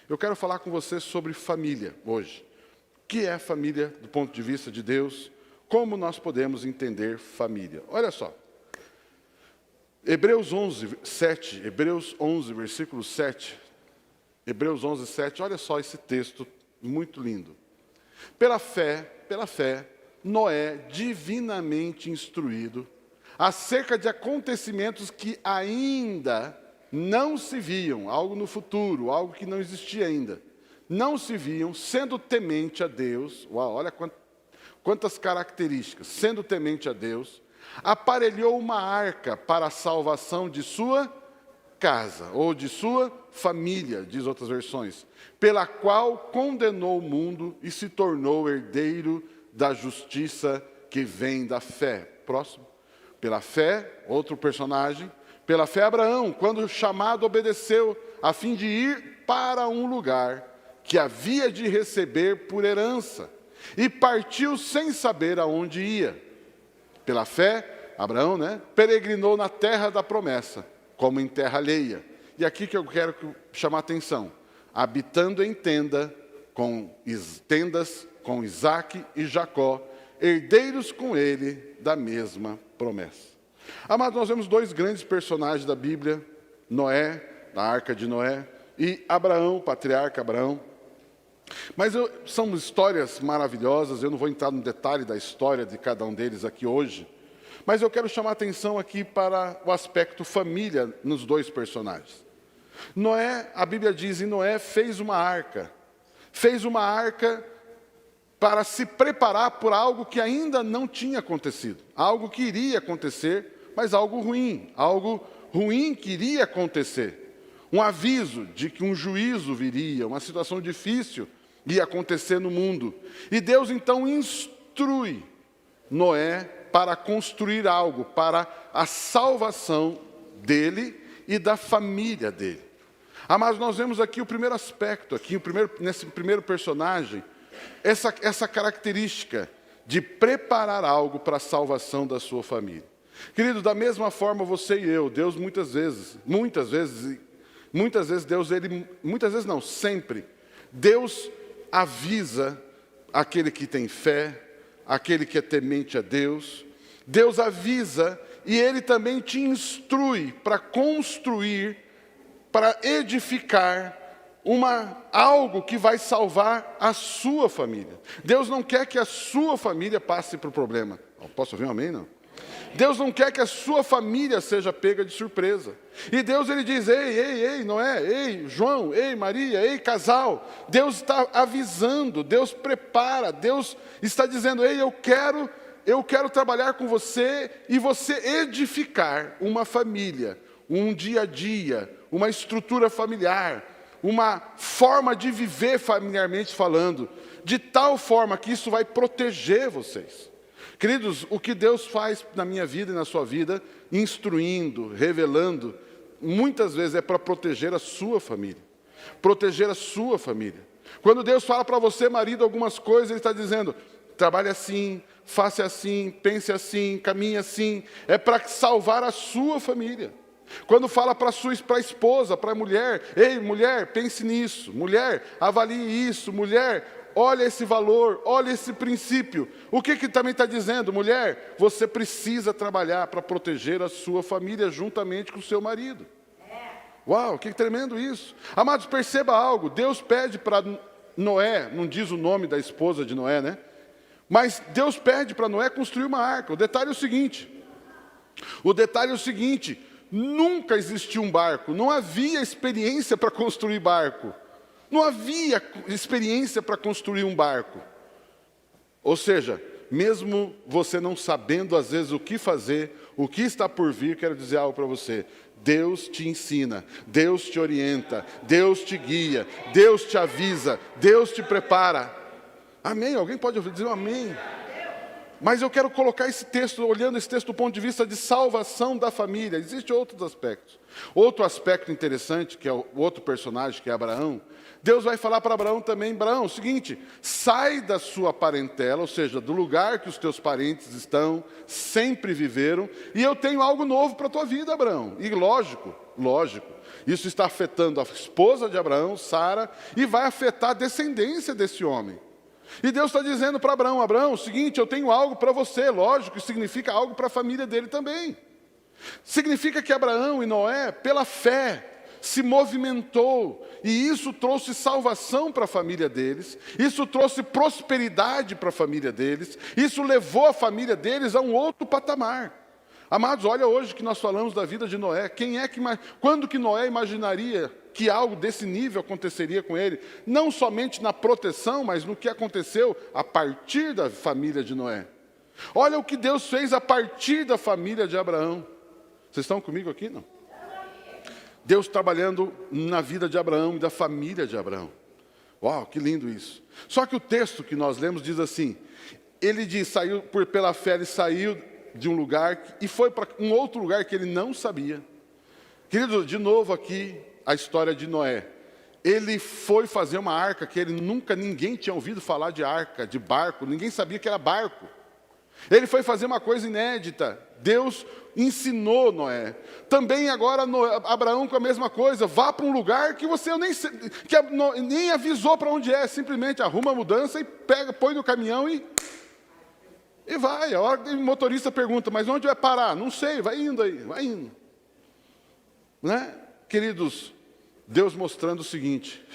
Eu quero falar com você sobre família hoje. O que é família do ponto de vista de Deus? Como nós podemos entender família? Olha só. Hebreus 11, versículo 7. Hebreus 11, 7. Olha só esse texto muito lindo. Pela fé, Noé, divinamente instruído, acerca de acontecimentos que ainda não se viam, algo no futuro, algo que não existia ainda, não se viam, sendo temente a Deus, uau, olha quantas características, sendo temente a Deus, aparelhou uma arca para a salvação de sua casa, ou de sua família, diz outras versões, pela qual condenou o mundo e se tornou herdeiro da justiça que vem da fé. Próximo. Pela fé, outro personagem, pela fé Abraão, quando chamado, obedeceu, a fim de ir para um lugar que havia de receber por herança, e partiu sem saber aonde ia. Pela fé, Abraão, peregrinou na terra da promessa, como em terra alheia. E aqui que eu quero chamar a atenção. Habitando em tendas com Isaque e Jacó, herdeiros com ele da mesma promessa. Amados, nós vemos dois grandes personagens da Bíblia, Noé, da arca de Noé, e Abraão, o patriarca Abraão. Mas são histórias maravilhosas, eu não vou entrar no detalhe da história de cada um deles aqui hoje, mas eu quero chamar a atenção aqui para o aspecto família nos dois personagens. Noé, a Bíblia diz, em Noé fez uma arca para se preparar por algo que ainda não tinha acontecido, algo que iria acontecer, mas algo ruim que iria acontecer. Um aviso de que um juízo viria, uma situação difícil ia acontecer no mundo. E Deus então instrui Noé para construir algo, para a salvação dele e da família dele. Mas nós vemos aqui o primeiro aspecto, nesse primeiro personagem, essa característica de preparar algo para a salvação da sua família. Querido, da mesma forma você e eu, Deus muitas vezes Deus, sempre, Deus avisa aquele que tem fé, aquele que é temente a Deus, Deus avisa e Ele também te instrui para construir, para edificar algo que vai salvar a sua família. Deus não quer que a sua família passe por problema. Posso ouvir um amém, não? Deus não quer que a sua família seja pega de surpresa. E Deus, Ele diz, ei, Noé, ei, João, ei, Maria, ei, casal. Deus está avisando, Deus prepara, Deus está dizendo, ei, eu quero trabalhar com você e você edificar uma família, um dia a dia, uma estrutura familiar, uma forma de viver familiarmente falando, de tal forma que isso vai proteger vocês. Queridos, o que Deus faz na minha vida e na sua vida, instruindo, revelando, muitas vezes é para proteger a sua família. Proteger a sua família. Quando Deus fala para você, marido, algumas coisas, Ele está dizendo, trabalhe assim, faça assim, pense assim, caminhe assim. É para salvar a sua família. Quando fala para a esposa, para a mulher, ei, mulher, pense nisso. Mulher, avalie isso. Mulher, olha esse valor, olha esse princípio. O que também está dizendo? Mulher, você precisa trabalhar para proteger a sua família juntamente com o seu marido. Uau, que tremendo isso. Amados, perceba algo. Deus pede para Noé, não diz o nome da esposa de Noé, mas Deus pede para Noé construir uma arca. O detalhe é o seguinte, nunca existiu um barco, não havia experiência para construir barco. Não havia experiência para construir um barco. Ou seja, mesmo você não sabendo às vezes o que fazer, o que está por vir, quero dizer algo para você. Deus te ensina, Deus te orienta, Deus te guia, Deus te avisa, Deus te prepara. Amém? Alguém pode dizer um amém? Mas eu quero colocar esse texto, olhando esse texto do ponto de vista de salvação da família. Existem outros aspectos. Outro aspecto interessante, que é o outro personagem, que é Abraão. Deus vai falar para Abraão também, Abraão, o seguinte, sai da sua parentela, ou seja, do lugar que os teus parentes estão, sempre viveram, e eu tenho algo novo para a tua vida, Abraão. E lógico, lógico. Isso está afetando a esposa de Abraão, Sara, e vai afetar a descendência desse homem. E Deus está dizendo para Abraão, Abraão, o seguinte, eu tenho algo para você, lógico, isso significa algo para a família dele também. Significa que Abraão e Noé, pela fé, se movimentou, e isso trouxe salvação para a família deles, isso trouxe prosperidade para a família deles, isso levou a família deles a um outro patamar. Amados, olha hoje que nós falamos da vida de Noé. Quando que Noé imaginaria que algo desse nível aconteceria com ele? Não somente na proteção, mas no que aconteceu a partir da família de Noé. Olha o que Deus fez a partir da família de Abraão. Vocês estão comigo aqui, não? Deus trabalhando na vida de Abraão e da família de Abraão. Uau, que lindo isso. Só que o texto que nós lemos diz assim, ele diz, pela fé ele saiu de um lugar e foi para um outro lugar que ele não sabia. Querido, de novo aqui a história de Noé. Ele foi fazer uma arca que ninguém tinha ouvido falar de arca, de barco, ninguém sabia que era barco. Ele foi fazer uma coisa inédita. Deus ensinou Noé. Também agora Abraão com a mesma coisa. Vá para um lugar que você nem avisou para onde é. Simplesmente arruma a mudança e põe no caminhão e vai. A hora que o motorista pergunta, mas onde vai parar? Não sei, vai indo aí, vai indo. Né? Queridos, Deus mostrando o seguinte,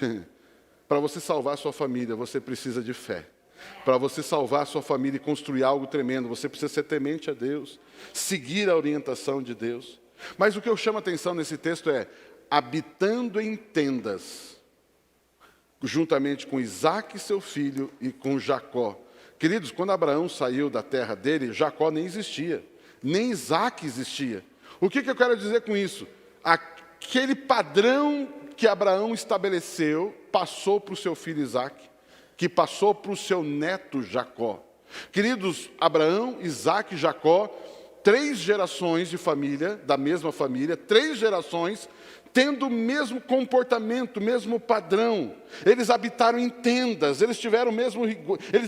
para você salvar a sua família, você precisa de fé. Para você salvar a sua família e construir algo tremendo, você precisa ser temente a Deus, seguir a orientação de Deus. Mas o que eu chamo a atenção nesse texto é, habitando em tendas, juntamente com Isaac, seu filho, e com Jacó. Queridos, quando Abraão saiu da terra dele, Jacó nem existia, nem Isaac existia. O que eu quero dizer com isso? Aquele padrão que Abraão estabeleceu, passou para o seu filho Isaac, que passou para o seu neto Jacó. Queridos, Abraão, Isaac e Jacó, 3 gerações de família, da mesma família, 3 gerações, tendo o mesmo comportamento, o mesmo padrão. Eles habitaram em tendas, eles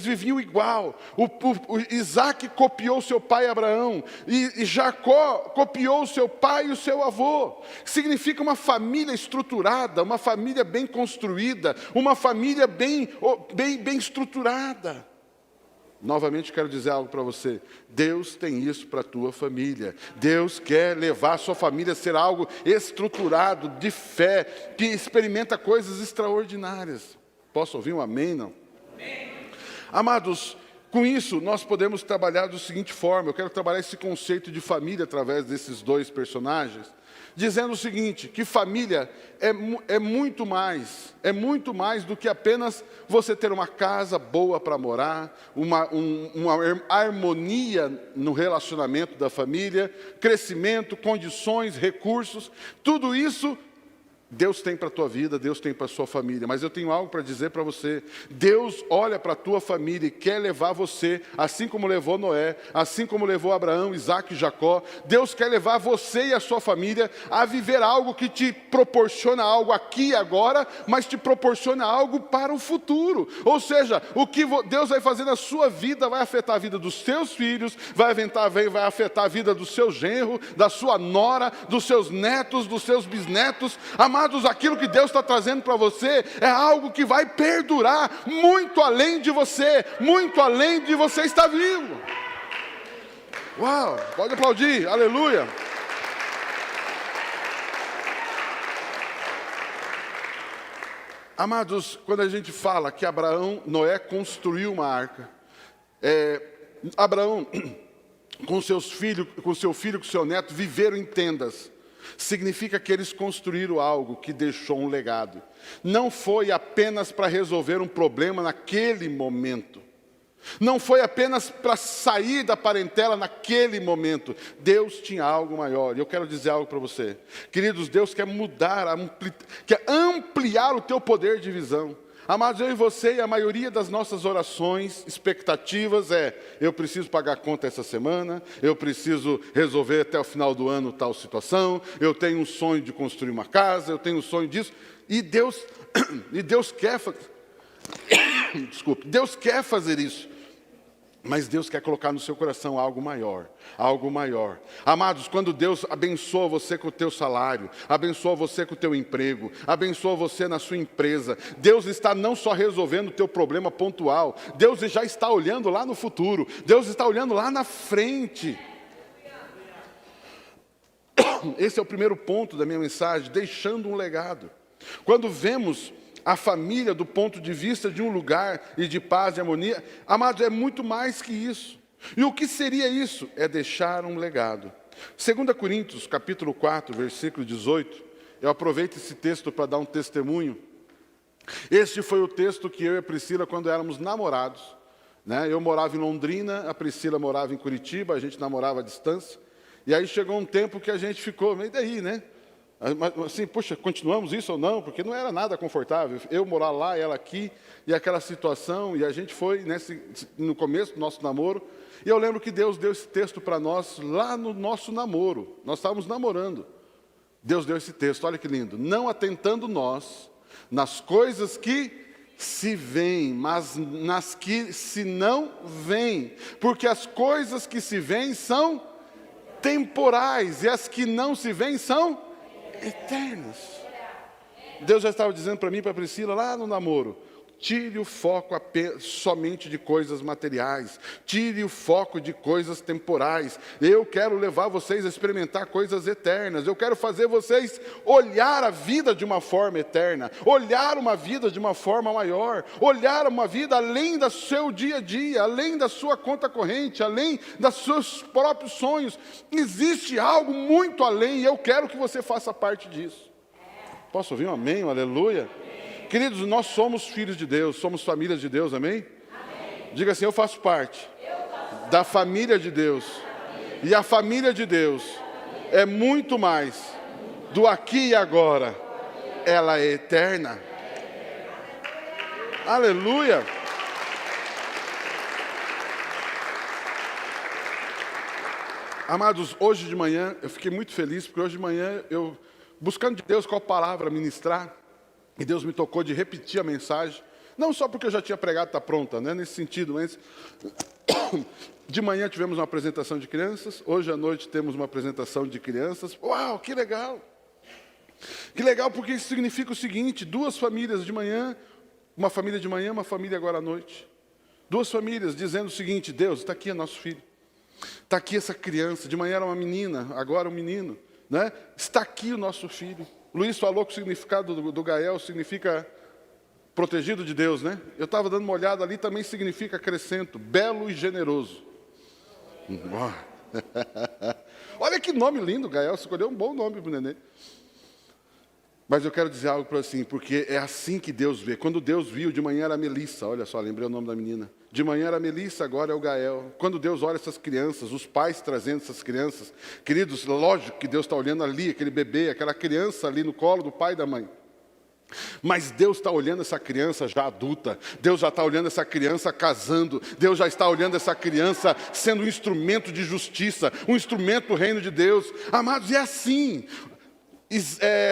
viviam igual. O Isaac copiou seu pai Abraão, e Jacó copiou seu pai e o seu avô. Significa uma família estruturada, uma família bem construída, uma família bem estruturada. Novamente quero dizer algo para você. Deus tem isso para a tua família. Deus quer levar a sua família a ser algo estruturado, de fé, que experimenta coisas extraordinárias. Posso ouvir um amém, não? Amém. Amados, com isso nós podemos trabalhar da seguinte forma. Eu quero trabalhar esse conceito de família através desses 2 personagens, dizendo o seguinte, que família é muito mais do que apenas você ter uma casa boa para morar, uma harmonia no relacionamento da família, crescimento, condições, recursos, tudo isso Deus tem para a tua vida, Deus tem para a sua família. Mas eu tenho algo para dizer para você. Deus olha para a tua família e quer levar você, assim como levou Noé, assim como levou Abraão, Isaac e Jacó. Deus quer levar você e a sua família a viver algo que te proporciona algo aqui e agora, mas te proporciona algo para o futuro. Ou seja, o que Deus vai fazer na sua vida vai afetar a vida dos seus filhos, vai afetar a vida do seu genro, da sua nora, dos seus netos, dos seus bisnetos. Amados, aquilo que Deus está trazendo para você é algo que vai perdurar muito além de você estar vivo. Uau, pode aplaudir, aleluia. Amados, quando a gente fala que Noé construiu uma arca, Abraão, com seu filho, com seu neto, viveram em tendas. Significa que eles construíram algo que deixou um legado. Não foi apenas para resolver um problema naquele momento. Não foi apenas para sair da parentela naquele momento. Deus tinha algo maior. E eu quero dizer algo para você. Queridos, Deus quer quer ampliar o teu poder de visão. Amados, eu e você, e a maioria das nossas orações, expectativas eu preciso pagar a conta essa semana, eu preciso resolver até o final do ano tal situação, eu tenho um sonho de construir uma casa, eu tenho um sonho disso, e Deus quer Deus quer fazer isso. Mas Deus quer colocar no seu coração algo maior, algo maior. Amados, quando Deus abençoa você com o teu salário, abençoa você com o teu emprego, abençoa você na sua empresa, Deus está não só resolvendo o teu problema pontual, Deus já está olhando lá no futuro, Deus está olhando lá na frente. Esse é o primeiro ponto da minha mensagem, deixando um legado. Quando vemos a família do ponto de vista de um lugar e de paz e harmonia, amados, é muito mais que isso. E o que seria isso? É deixar um legado. 2 Coríntios, capítulo 4, versículo 18, eu aproveito esse texto para dar um testemunho. Este foi o texto que eu e a Priscila, quando éramos namorados, né? Eu morava em Londrina, a Priscila morava em Curitiba, a gente namorava à distância, e aí chegou um tempo que a gente ficou, meio daí, né? Assim, poxa, continuamos isso ou não? Porque não era nada confortável. Eu morar lá, ela aqui, e aquela situação, e a gente foi no começo do nosso namoro, e eu lembro que Deus deu esse texto para nós lá no nosso namoro. Nós estávamos namorando. Deus deu esse texto, olha que lindo. Não atentando nós nas coisas que se veem, mas nas que se não veem. Porque as coisas que se veem são temporais, e as que não se veem são eternas. Deus já estava dizendo para mim e para a Priscila lá no namoro: tire o foco somente de coisas materiais, tire o foco de coisas temporais. Eu quero levar vocês a experimentar coisas eternas, eu quero fazer vocês olhar a vida de uma forma eterna, olhar uma vida de uma forma maior, olhar uma vida além do seu dia a dia, além da sua conta corrente, além dos seus próprios sonhos. Existe algo muito além, e eu quero que você faça parte disso. Posso ouvir um amém, um aleluia? Queridos, nós somos filhos de Deus, somos famílias de Deus, amém? Amém. Diga assim: eu faço parte da família de Deus. E a família de Deus é muito mais do aqui e agora. Ela é eterna. Aleluia. Amados, hoje de manhã, eu fiquei muito feliz, porque hoje de manhã, eu buscando de Deus qual palavra ministrar, e Deus me tocou de repetir a mensagem, não só porque eu já tinha pregado, está pronta, né, nesse sentido, mas de manhã tivemos uma apresentação de crianças, hoje à noite temos uma apresentação de crianças. Uau, que legal! Que legal, porque isso significa o seguinte: duas famílias de manhã, uma família de manhã, uma família agora à noite. Duas famílias dizendo o seguinte: Deus, está aqui nosso filho, está aqui essa criança, de manhã era uma menina, agora um menino, né? Está aqui o nosso filho. Luiz falou que o significado do Gael significa protegido de Deus, né? Eu estava dando uma olhada ali, também significa acrescento, belo e generoso. Olha que nome lindo, Gael, você escolheu um bom nome para o neném. Mas eu quero dizer algo para assim, porque é assim que Deus vê. Quando Deus viu, de manhã era a Melissa, olha só, lembrei o nome da menina. De manhã era a Melissa, agora é o Gael. Quando Deus olha essas crianças, os pais trazendo essas crianças, queridos, lógico que Deus está olhando ali, aquele bebê, aquela criança ali no colo do pai e da mãe. Mas Deus está olhando essa criança já adulta, Deus já está olhando essa criança casando, Deus já está olhando essa criança sendo um instrumento de justiça, um instrumento do reino de Deus. Amados, é assim.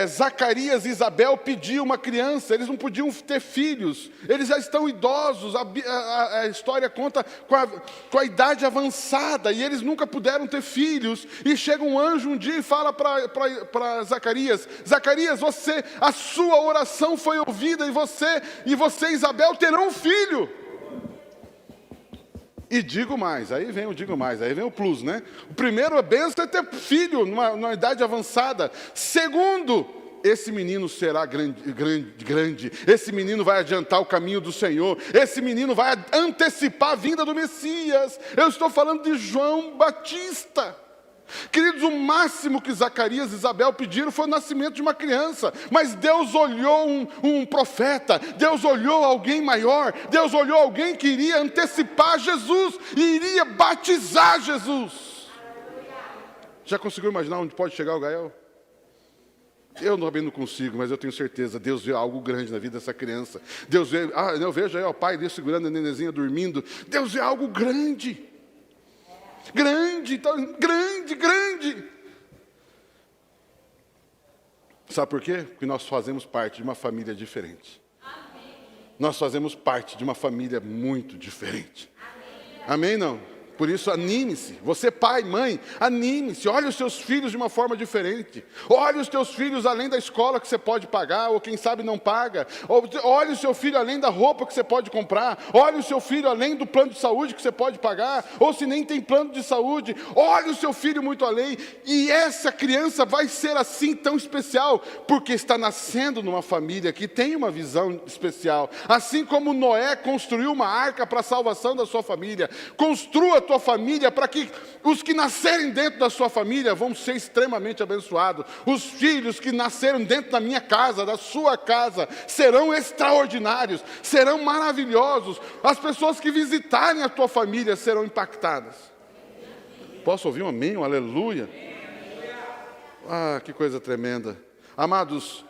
Zacarias e Isabel pediam uma criança, eles não podiam ter filhos, eles já estão idosos, a história conta com a idade avançada, e eles nunca puderam ter filhos, e chega um anjo um dia e fala para Zacarias: Zacarias, a sua oração foi ouvida, e você Isabel terão um filho. E digo mais, aí vem o plus, né? O primeiro, a bênção é ter filho numa idade avançada. Segundo, esse menino será grande. Esse menino vai adiantar o caminho do Senhor. Esse menino vai antecipar a vinda do Messias. Eu estou falando de João Batista. Queridos, o máximo que Zacarias e Isabel pediram foi o nascimento de uma criança, mas Deus olhou um profeta, Deus olhou alguém maior, Deus olhou alguém que iria antecipar Jesus e iria batizar Jesus. Já conseguiu imaginar onde pode chegar o Gael? Eu também não consigo, mas eu tenho certeza, Deus vê algo grande na vida dessa criança. Deus vê, eu vejo aí o pai dele segurando a nenezinha dormindo. Deus vê algo grande. Grande. Sabe por quê? Porque nós fazemos parte de uma família diferente. Amém. Nós fazemos parte de uma família muito diferente. Amém. Amém, não? Por isso, anime-se. Você, pai, mãe, anime-se. Olhe os seus filhos de uma forma diferente. Olhe os teus filhos além da escola que você pode pagar, ou quem sabe não paga. Olhe o seu filho além da roupa que você pode comprar. Olhe o seu filho além do plano de saúde que você pode pagar. Ou se nem tem plano de saúde, olhe o seu filho muito além. E essa criança vai ser assim tão especial, porque está nascendo numa família que tem uma visão especial. Assim como Noé construiu uma arca para a salvação da sua família. Construa a tua família para que os que nascerem dentro da sua família vão ser extremamente abençoados. Os filhos que nasceram dentro da minha casa, da sua casa, serão extraordinários, serão maravilhosos. As pessoas que visitarem a tua família serão impactadas. Posso ouvir um amém, um aleluia? Ah, que coisa tremenda. Amados,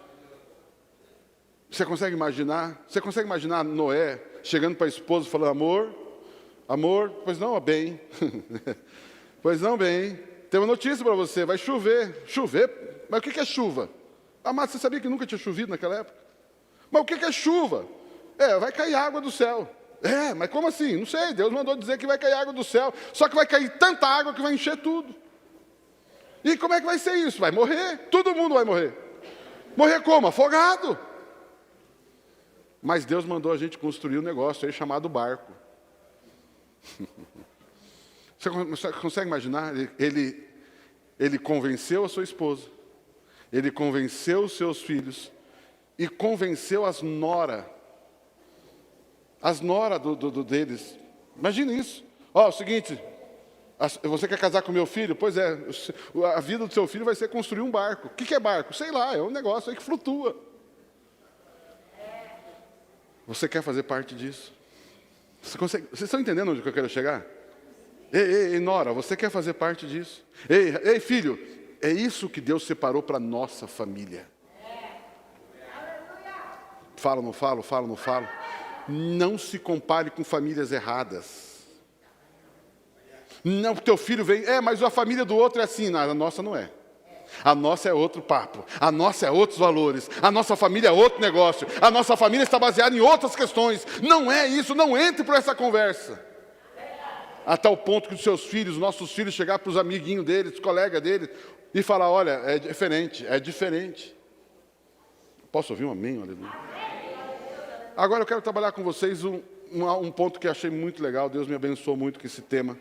você consegue imaginar? Você consegue imaginar Noé chegando para a esposa e falando: amor, pois não, bem. Pois não, bem. Tem uma notícia para você, vai chover. Chover? Mas o que é chuva? Amado, você sabia que nunca tinha chovido naquela época? Mas o que é chuva? Vai cair água do céu. Mas como assim? Não sei, Deus mandou dizer que vai cair água do céu. Só que vai cair tanta água que vai encher tudo. E como é que vai ser isso? Vai morrer, todo mundo vai morrer. Morrer como? Afogado. Mas Deus mandou a gente construir um negócio aí chamado barco. Você consegue imaginar? Ele convenceu a sua esposa, ele convenceu os seus filhos e convenceu as noras deles. Imagine isso. É o seguinte, você quer casar com meu filho? Pois é, a vida do seu filho vai ser construir um barco. O que é barco? Sei lá, é um negócio aí que flutua. Você quer fazer parte disso? Vocês estão entendendo onde eu quero chegar? Ei, Nora, você quer fazer parte disso? Ei, filho, é isso que Deus separou para a nossa família. Falo, não falo, falo, não falo. Não se compare com famílias erradas. Não, teu filho vem, mas a família do outro é assim. Não, a nossa não é. A nossa é outro papo, a nossa é outros valores, a nossa família é outro negócio, a nossa família está baseada em outras questões. Não é isso, não entre por essa conversa. A tal ponto que os seus filhos, nossos filhos, chegar para os amiguinhos deles, os colegas deles, e falar: olha, é diferente, é diferente. Posso ouvir um amém? Aleluia. Agora eu quero trabalhar com vocês um ponto que achei muito legal, Deus me abençoou muito com esse tema.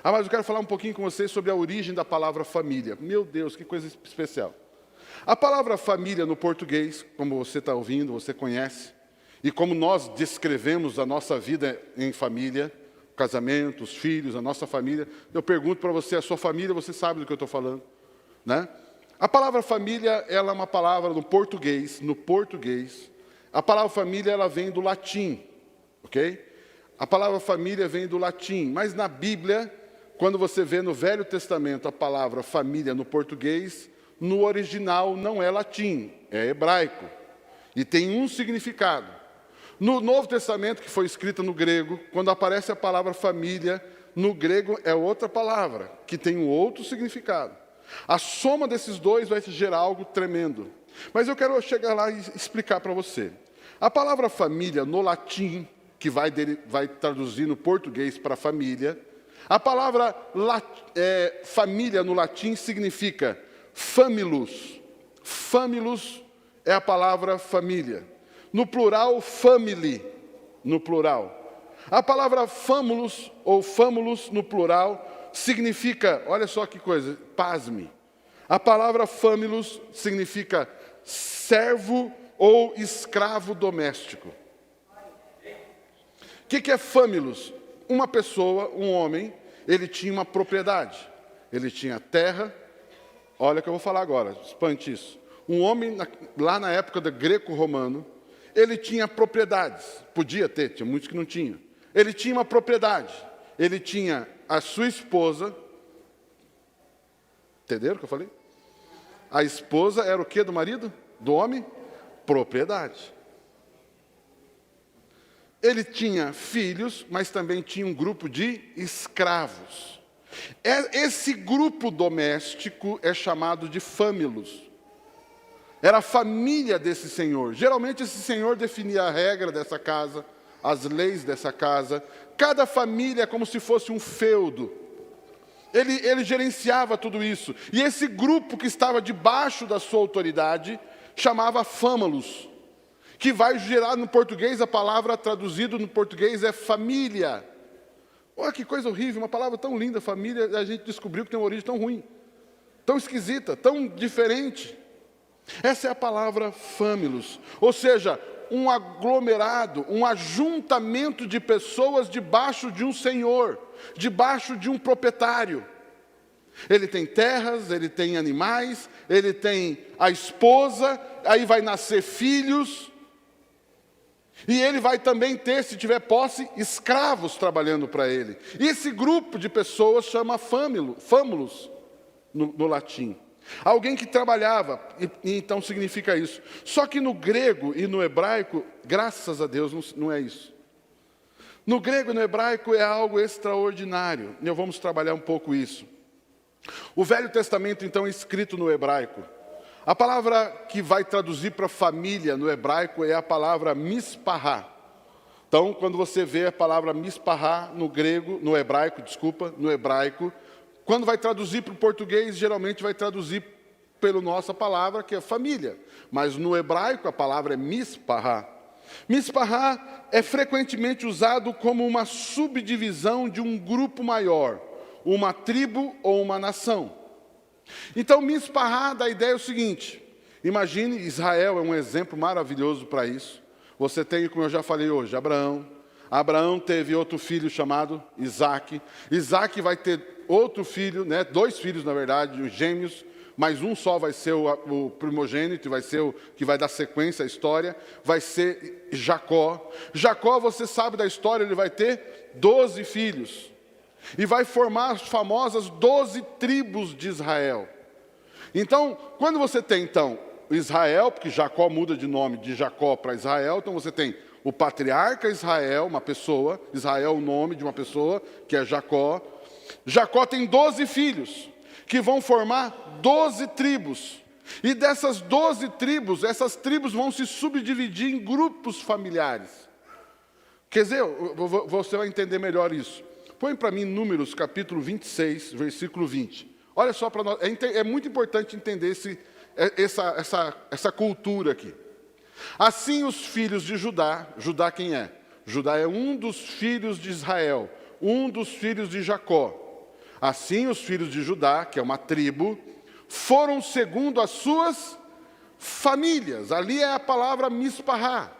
Mas eu quero falar um pouquinho com vocês sobre a origem da palavra família. Meu Deus, que coisa especial. A palavra família no português, como você está ouvindo, você conhece, e como nós descrevemos a nossa vida em família, casamento, os filhos, a nossa família, eu pergunto para você, a sua família, você sabe do que eu estou falando, né? A palavra família, ela é uma palavra no português, a palavra família, ela vem do latim, ok? A palavra família vem do latim, mas na Bíblia, quando você vê no Velho Testamento a palavra família no português, no original não é latim, é hebraico. E tem um significado. No Novo Testamento, que foi escrito no grego, quando aparece a palavra família, no grego é outra palavra, que tem um outro significado. A soma desses dois vai gerar algo tremendo. Mas eu quero chegar lá e explicar para você. A palavra família no latim, que vai traduzir no português para família, a palavra família no latim significa familus. Familus é a palavra família. No plural, family, no plural. A palavra famulus, ou famulus no plural, significa, olha só que coisa, pasme. A palavra familus significa servo ou escravo doméstico. O que é familus? Uma pessoa, um homem, ele tinha uma propriedade. Ele tinha terra. Olha o que eu vou falar agora, espante isso. Um homem, lá na época do greco-romano, ele tinha propriedades. Podia ter, tinha muitos que não tinham. Ele tinha uma propriedade. Ele tinha a sua esposa. Entenderam o que eu falei? A esposa era o que do marido? Do homem? Propriedade. Ele tinha filhos, mas também tinha um grupo de escravos. Esse grupo doméstico é chamado de famílios. Era a família desse senhor. Geralmente esse senhor definia a regra dessa casa, as leis dessa casa. Cada família é como se fosse um feudo. Ele gerenciava tudo isso. E esse grupo que estava debaixo da sua autoridade chamava fâmulos, que vai gerar no português, a palavra traduzida no português é família. Olha que coisa horrível, uma palavra tão linda, família, a gente descobriu que tem uma origem tão ruim, tão esquisita, tão diferente. Essa é a palavra fâmulos, ou seja, um aglomerado, um ajuntamento de pessoas debaixo de um senhor, debaixo de um proprietário. Ele tem terras, ele tem animais, ele tem a esposa, aí vai nascer filhos, e ele vai também ter, se tiver posse, escravos trabalhando para ele. E esse grupo de pessoas chama fâmulos no latim. Alguém que trabalhava, e então significa isso. Só que no grego e no hebraico, graças a Deus, não é isso. No grego e no hebraico é algo extraordinário. E vamos trabalhar um pouco isso. O Velho Testamento, então, é escrito no hebraico. A palavra que vai traduzir para família no hebraico é a palavra mispará. Então, quando você vê a palavra mispará no hebraico, quando vai traduzir para o português, geralmente vai traduzir pela nossa palavra, que é família. Mas no hebraico a palavra é mispará. Mispará é frequentemente usado como uma subdivisão de um grupo maior, uma tribo ou uma nação. Então, mispará dá a ideia o seguinte: imagine, Israel é um exemplo maravilhoso para isso. Você tem, como eu já falei hoje, Abraão. Abraão teve outro filho chamado Isaque. Isaque vai ter outro filho, dois filhos na verdade, os gêmeos, mas um só vai ser o primogênito, vai ser o que vai dar sequência à história, vai ser Jacó. Jacó, você sabe da história, ele vai ter 12 filhos. E vai formar as famosas 12 tribos de Israel. Então, quando você tem, Israel, porque Jacó muda de nome de Jacó para Israel, então você tem o patriarca Israel, uma pessoa, Israel é o nome de uma pessoa, que é Jacó. Jacó tem 12 filhos, que vão formar 12 tribos. E dessas 12 tribos, essas tribos vão se subdividir em grupos familiares. Quer dizer, você vai entender melhor isso. Põe para mim Números, capítulo 26, versículo 20. Olha só para nós, é muito importante entender essa cultura aqui. Assim os filhos de Judá, Judá quem é? Judá é um dos filhos de Israel, um dos filhos de Jacó. Assim os filhos de Judá, que é uma tribo, foram segundo as suas famílias. Ali é a palavra mispará.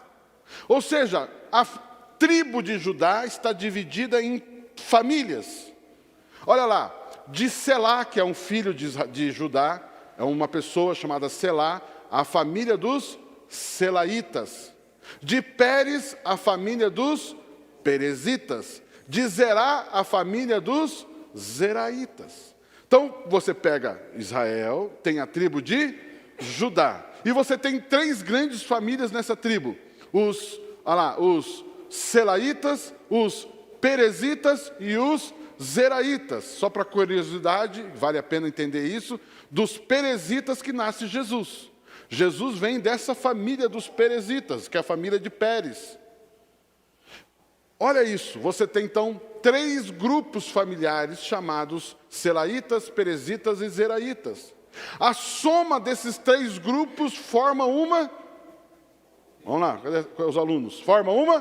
Ou seja, a tribo de Judá está dividida em famílias. Olha lá, de Selá, que é um filho de Judá, é uma pessoa chamada Selá, a família dos Selaitas. De Pérez, a família dos Perezitas. De Zerá, a família dos Zeraitas. Então, você pega Israel, tem a tribo de Judá. E você tem 3 grandes famílias nessa tribo. Os Selaitas, os Perezitas e os Zeraitas. Só para curiosidade, vale a pena entender isso, dos Perezitas que nasce Jesus. Jesus vem dessa família dos Perezitas, que é a família de Pérez. Olha isso, você tem então 3 grupos familiares chamados Selaitas, Perezitas e Zeraitas. A soma desses 3 grupos forma uma... Vamos lá, cadê os alunos? Forma uma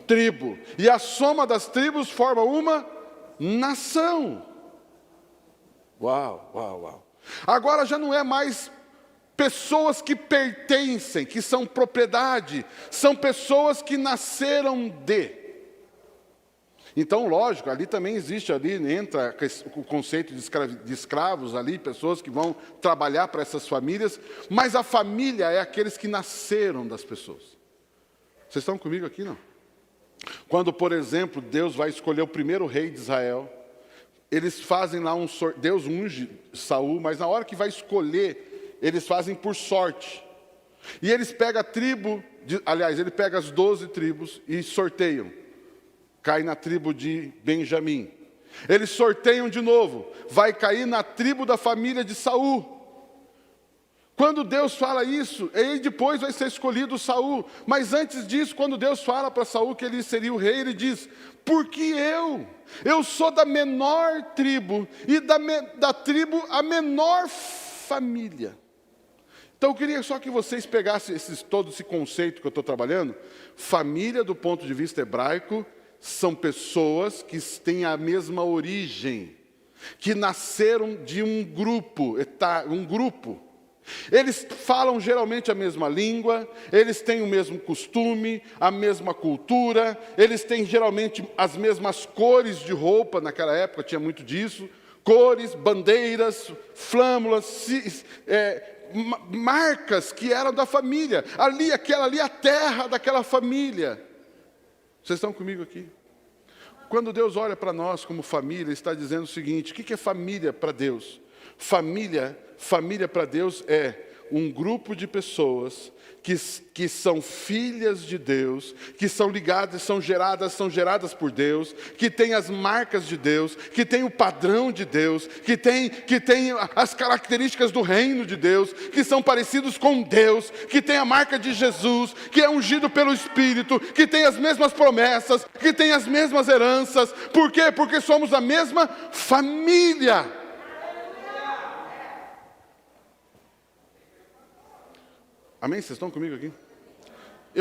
tribo. E a soma das tribos forma uma nação. Uau, uau, uau. Agora já não é mais pessoas que pertencem, que são propriedade, são pessoas que nasceram de. Então, lógico, ali também existe, entra o conceito de escravos ali, pessoas que vão trabalhar para essas famílias, mas a família é aqueles que nasceram das pessoas. Vocês estão comigo aqui, não? Quando, por exemplo, Deus vai escolher o primeiro rei de Israel, eles fazem lá Deus unge Saul, mas na hora que vai escolher, eles fazem por sorte. E eles pegam a tribo, ele pega as 12 tribos e sorteiam. Cai na tribo de Benjamim. Eles sorteiam de novo, vai cair na tribo da família de Saul. Quando Deus fala isso, aí depois vai ser escolhido Saul. Mas antes disso, quando Deus fala para Saul que ele seria o rei, ele diz: porque eu sou da menor tribo, e da tribo a menor família. Então eu queria só que vocês pegassem todo esse conceito que eu estou trabalhando. Família, do ponto de vista hebraico, são pessoas que têm a mesma origem, que nasceram de um grupo. Eles falam geralmente a mesma língua, eles têm o mesmo costume, a mesma cultura, eles têm geralmente as mesmas cores de roupa, naquela época tinha muito disso, cores, bandeiras, flâmulas, marcas que eram da família, aquela ali a terra daquela família. Vocês estão comigo aqui? Quando Deus olha para nós como família, Ele está dizendo o seguinte: o que é família para Deus? Família para Deus é um grupo de pessoas que são filhas de Deus, que são ligadas, são geradas por Deus, que têm as marcas de Deus, que têm o padrão de Deus, que têm as características do reino de Deus, que são parecidos com Deus, que têm a marca de Jesus, que é ungido pelo Espírito, que tem as mesmas promessas, que tem as mesmas heranças. Por quê? Porque somos a mesma família. Amém? Vocês estão comigo aqui?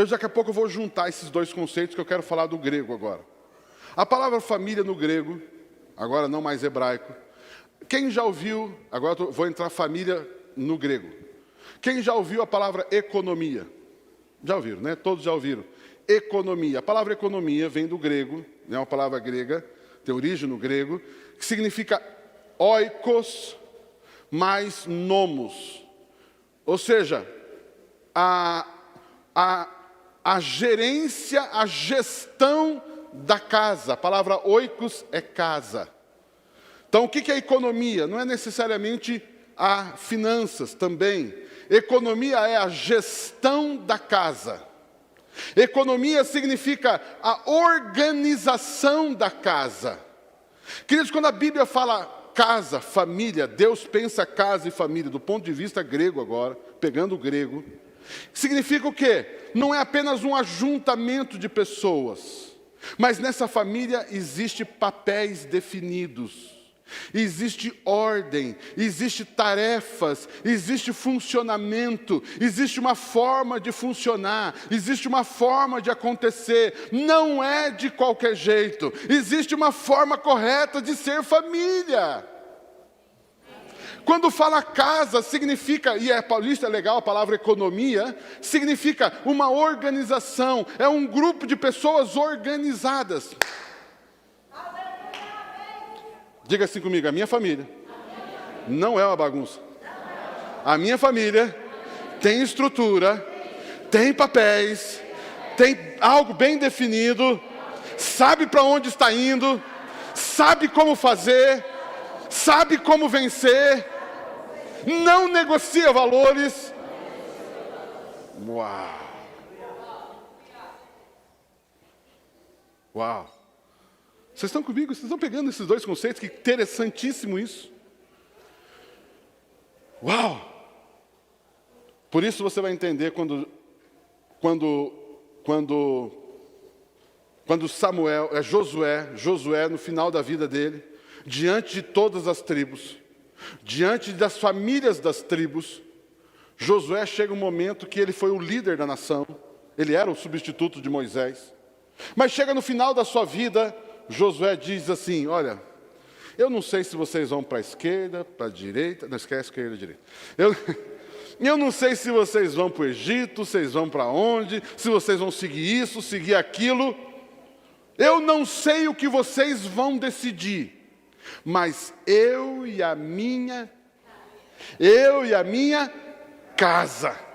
Daqui a pouco eu vou juntar esses dois conceitos que eu quero falar do grego agora. A palavra família no grego, agora não mais hebraico. Quem já ouviu, agora vou entrar família no grego. Quem já ouviu a palavra economia? Já ouviram, né? Todos já ouviram. Economia. A palavra economia vem do grego, é uma palavra grega, tem origem no grego, que significa oikos mais nomos. Ou seja, a gerência, a gestão da casa. A palavra oikos é casa. Então, o que é economia? Não é necessariamente a finanças também. Economia é a gestão da casa. Economia significa a organização da casa. Queridos, quando a Bíblia fala casa, família, Deus pensa casa e família do ponto de vista grego agora, pegando o grego. Significa o quê? Não é apenas um ajuntamento de pessoas, mas nessa família existe papéis definidos, existe ordem, existe tarefas, existe funcionamento, existe uma forma de funcionar, existe uma forma de acontecer, não é de qualquer jeito, existe uma forma correta de ser família. Quando fala casa, significa, e isso é legal, a palavra economia, significa uma organização, é um grupo de pessoas organizadas. Diga assim comigo: a minha família não é uma bagunça. A minha família tem estrutura, tem papéis, tem algo bem definido, sabe para onde está indo, sabe como fazer, sabe como vencer, não negocia valores. Uau! Uau! Vocês estão comigo? Vocês estão pegando esses dois conceitos? Que interessantíssimo isso. Uau! Por isso você vai entender quando Josué, no final da vida dele, diante de todas as tribos, diante das famílias das tribos, Josué chega um momento que ele foi o líder da nação, ele era o substituto de Moisés, mas chega no final da sua vida, Josué diz assim: olha, eu não sei se vocês vão para a esquerda, para a direita, não esquece esquerda e direita, eu não sei se vocês vão para o Egito, vocês vão para onde, se vocês vão seguir isso, seguir aquilo, eu não sei o que vocês vão decidir, mas eu e a minha casa.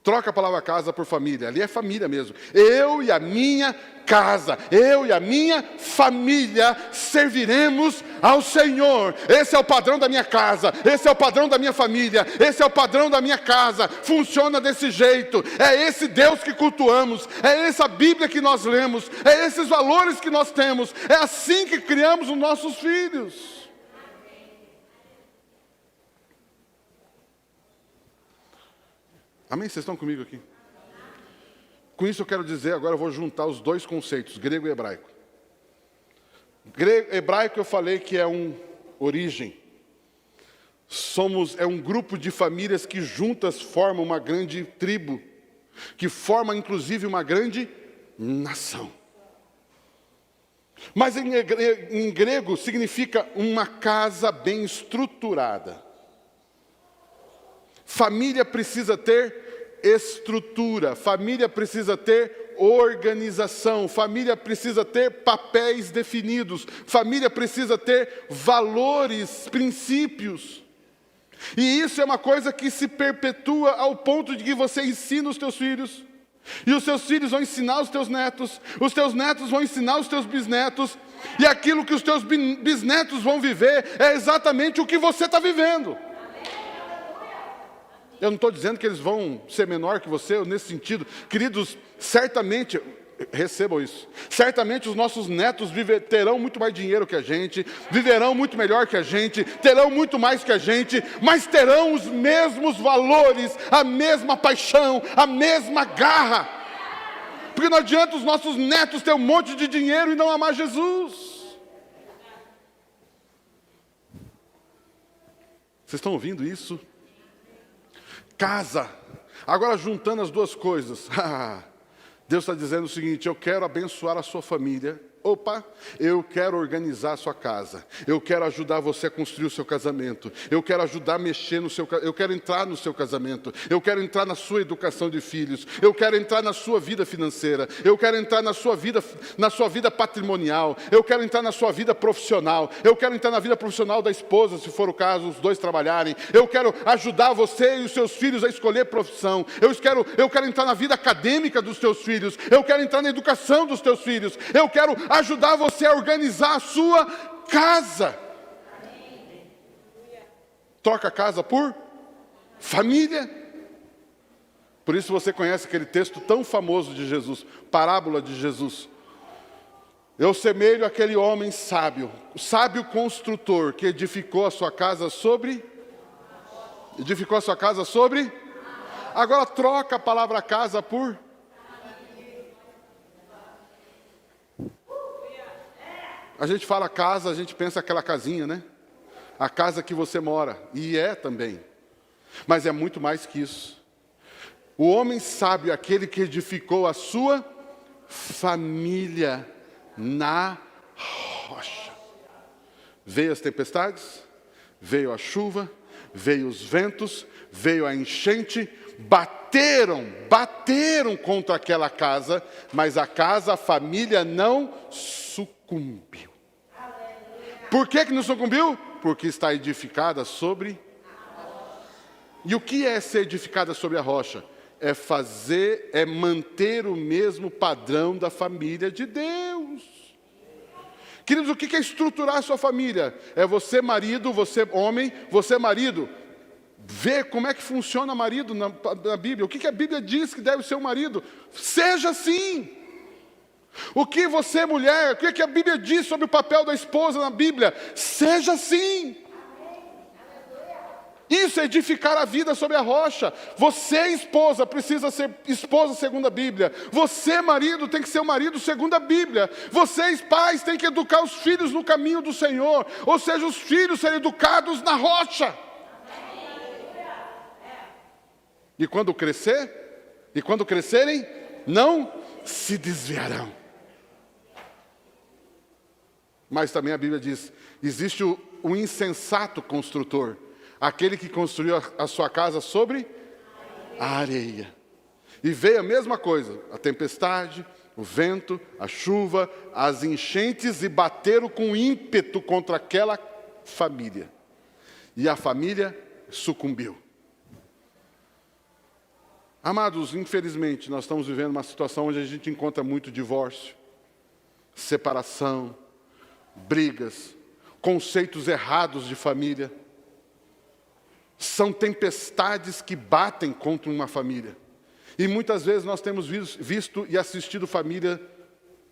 Troca a palavra casa por família, ali é família mesmo. Eu e a minha casa, eu e a minha família serviremos ao Senhor. Esse é o padrão da minha casa, esse é o padrão da minha família, esse é o padrão da minha casa. Funciona desse jeito, é esse Deus que cultuamos, é essa Bíblia que nós lemos, é esses valores que nós temos, é assim que criamos os nossos filhos. Amém? Vocês estão comigo aqui? Com isso eu quero dizer, agora eu vou juntar os dois conceitos, grego e hebraico. Hebraico eu falei que é origem. É um grupo de famílias que juntas formam uma grande tribo, que forma inclusive uma grande nação. Mas em grego significa uma casa bem estruturada. Família precisa ter estrutura, família precisa ter organização, família precisa ter papéis definidos, família precisa ter valores, princípios. E isso é uma coisa que se perpetua ao ponto de que você ensina os teus filhos, e os seus filhos vão ensinar os teus netos vão ensinar os teus bisnetos, e aquilo que os teus bisnetos vão viver é exatamente o que você está vivendo. Eu não estou dizendo que eles vão ser menor que você, nesse sentido. Queridos, certamente, recebam isso. Certamente os nossos netos terão muito mais dinheiro que a gente, viverão muito melhor que a gente, terão muito mais que a gente, mas terão os mesmos valores, a mesma paixão, a mesma garra. Porque não adianta os nossos netos ter um monte de dinheiro e não amar Jesus. Vocês estão ouvindo isso? Casa. Agora juntando as duas coisas. Deus está dizendo o seguinte: eu quero abençoar a sua família. Opa, eu quero organizar a sua casa. Eu quero ajudar você a construir o seu casamento. Eu quero ajudar a mexer no seu casamento. Eu quero entrar no seu casamento. Eu quero entrar na sua educação de filhos. Eu quero entrar na sua vida financeira. Eu quero entrar na sua vida patrimonial. Eu quero entrar na sua vida profissional. Eu quero entrar na vida profissional da esposa, se for o caso, os dois trabalharem. Eu quero ajudar você e os seus filhos a escolher profissão. Eu quero entrar na vida acadêmica dos teus filhos. Eu quero entrar na educação dos teus filhos. Eu quero ajudar você a organizar a sua casa. Troca a casa por família. Por isso você conhece aquele texto tão famoso de Jesus, parábola de Jesus. Eu semelho aquele homem sábio, o sábio construtor que edificou a sua casa sobre... Agora troca a palavra casa por... A gente fala casa, a gente pensa aquela casinha, né? A casa que você mora. E é também. Mas é muito mais que isso. O homem sábio é aquele que edificou a sua família na rocha. Veio as tempestades, veio a chuva, veio os ventos, veio a enchente, bateram contra aquela casa, mas a família não sucumbiu. Por que não sucumbiu? Porque está edificada sobre... E o que é ser edificada sobre a rocha? É manter o mesmo padrão da família de Deus. Queridos, o que é estruturar a sua família? É você marido, você homem, você marido, ver como é que funciona marido na Bíblia. O que a Bíblia diz que deve ser o marido? Seja assim. O que você, mulher, o que a Bíblia diz sobre o papel da esposa na Bíblia? Seja assim. Isso é edificar a vida sobre a rocha. Você, esposa, precisa ser esposa segundo a Bíblia. Você, marido, tem que ser o marido segundo a Bíblia. Vocês, pais, têm que educar os filhos no caminho do Senhor. Ou seja, os filhos serem educados na rocha. E quando crescerem, não se desviarão. Mas também a Bíblia diz, existe o insensato construtor, aquele que construiu a sua casa sobre a areia. E veio a mesma coisa, a tempestade, o vento, a chuva, as enchentes, e bateram com ímpeto contra aquela família. E a família sucumbiu. Amados, infelizmente, nós estamos vivendo uma situação onde a gente encontra muito divórcio, separação, brigas, conceitos errados de família. São tempestades que batem contra uma família. E muitas vezes nós temos visto e assistido família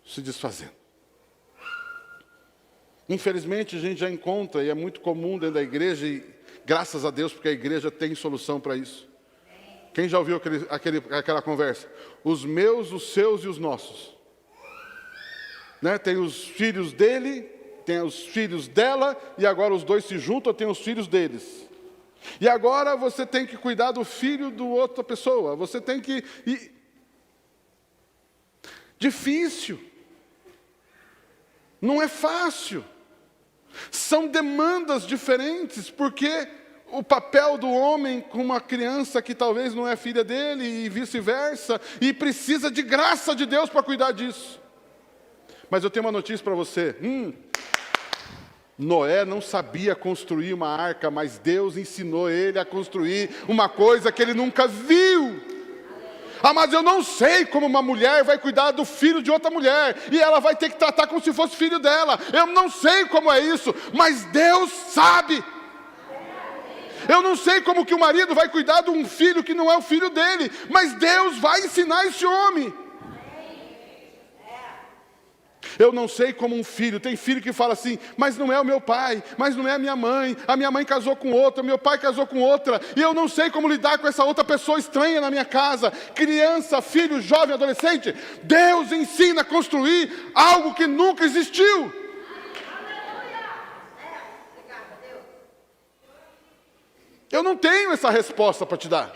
se desfazendo. Infelizmente, a gente já encontra, e é muito comum dentro da igreja, e graças a Deus, porque a igreja tem solução para isso. Quem já ouviu aquela conversa? Os meus, os seus e os nossos. Né? Tem os filhos dele, tem os filhos dela, e agora os dois se juntam, tem os filhos deles. E agora você tem que cuidar do filho de outra pessoa. Você tem que... Difícil. Não é fácil. São demandas diferentes, porque o papel do homem com uma criança que talvez não é filha dele e vice-versa, e precisa de graça de Deus para cuidar disso. Mas eu tenho uma notícia para você. Noé não sabia construir uma arca, mas Deus ensinou ele a construir uma coisa que ele nunca viu. Mas eu não sei como uma mulher vai cuidar do filho de outra mulher, e ela vai ter que tratar como se fosse filho dela. Eu não sei como é isso, mas Deus sabe. Eu não sei como que o marido vai cuidar de um filho que não é o filho dele, mas Deus vai ensinar esse homem. Eu não sei como um filho, tem filho que fala assim, mas não é o meu pai, mas não é a minha mãe casou com outra, meu pai casou com outra, e eu não sei como lidar com essa outra pessoa estranha na minha casa. Criança, filho, jovem, adolescente, Deus ensina a construir algo que nunca existiu. Eu não tenho essa resposta para te dar.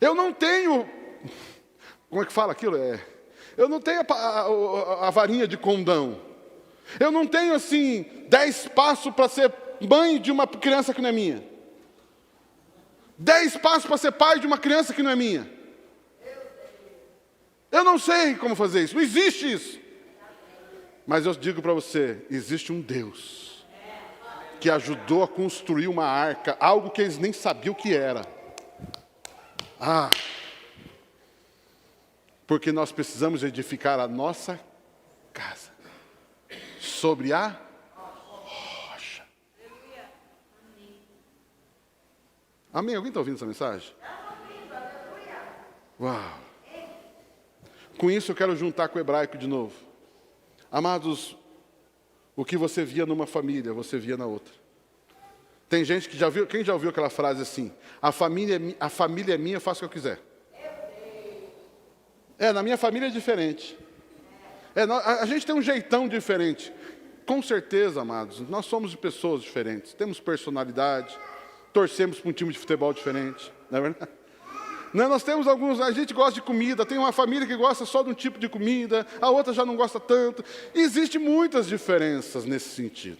Eu não tenho... Como é que fala aquilo? Eu não tenho a varinha de condão. Eu não tenho, assim, 10 passos para ser mãe de uma criança que não é minha. 10 passos para ser pai de uma criança que não é minha. Eu não sei como fazer isso. Não existe isso. Mas eu digo para você, existe um Deus que ajudou a construir uma arca, algo que eles nem sabiam o que era. Porque nós precisamos edificar a nossa casa sobre a rocha. Amém? Alguém está ouvindo essa mensagem? Uau! Com isso eu quero juntar com o hebraico de novo. Amados, o que você via numa família, você via na outra. Tem gente que já viu, quem já ouviu aquela frase assim, a família é minha, eu faço o que eu quiser. Na minha família é diferente. A gente tem um jeitão diferente. Com certeza, amados, nós somos de pessoas diferentes. Temos personalidade, torcemos para um time de futebol diferente. Não é verdade? Não, nós temos alguns, a gente gosta de comida, tem uma família que gosta só de um tipo de comida, a outra já não gosta tanto. Existem muitas diferenças nesse sentido.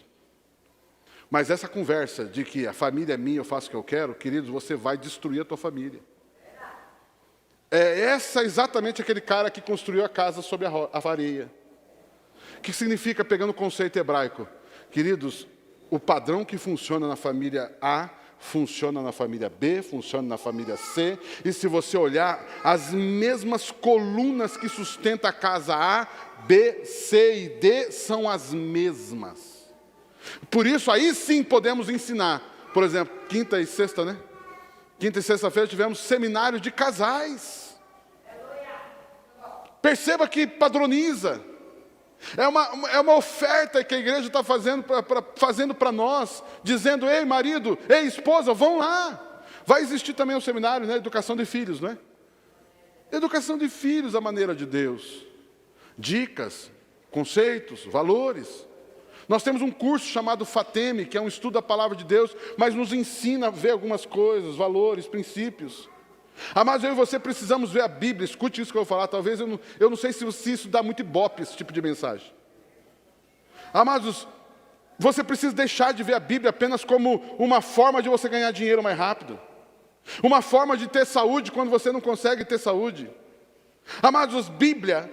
Mas essa conversa de que a família é minha, eu faço o que eu quero, queridos, você vai destruir a tua família. Exatamente aquele cara que construiu a casa sobre a areia. Que significa, pegando o conceito hebraico, queridos, o padrão que funciona na família A, funciona na família B, funciona na família C, e se você olhar, as mesmas colunas que sustentam a casa A, B, C e D são as mesmas. Por isso, aí sim podemos ensinar. Por exemplo, quinta e sexta, né? Quinta e sexta-feira tivemos seminário de casais. Perceba que padroniza. É uma oferta que a igreja está fazendo para nós, dizendo, ei marido, ei esposa, vão lá. Vai existir também um seminário, né? Educação de filhos, né? Educação de filhos à maneira de Deus. Dicas, conceitos, valores. Nós temos um curso chamado FATEME, que é um estudo da palavra de Deus, mas nos ensina a ver algumas coisas, valores, princípios. Amados, eu e você precisamos ver a Bíblia. Escute isso que eu vou falar. Talvez eu não sei se isso dá muito ibope, esse tipo de mensagem. Amados, você precisa deixar de ver a Bíblia apenas como uma forma de você ganhar dinheiro mais rápido. Uma forma de ter saúde quando você não consegue ter saúde. Amados, Bíblia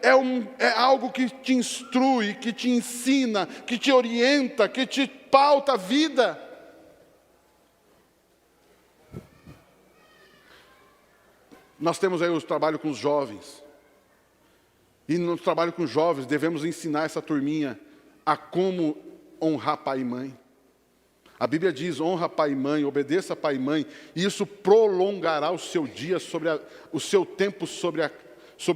é algo que te instrui, que te ensina, que te orienta, que te pauta a vida. Nós temos aí o trabalho com os jovens. E no trabalho com os jovens devemos ensinar essa turminha a como honrar pai e mãe. A Bíblia diz, honra pai e mãe, obedeça pai e mãe, e isso prolongará o seu dia, o seu tempo sobre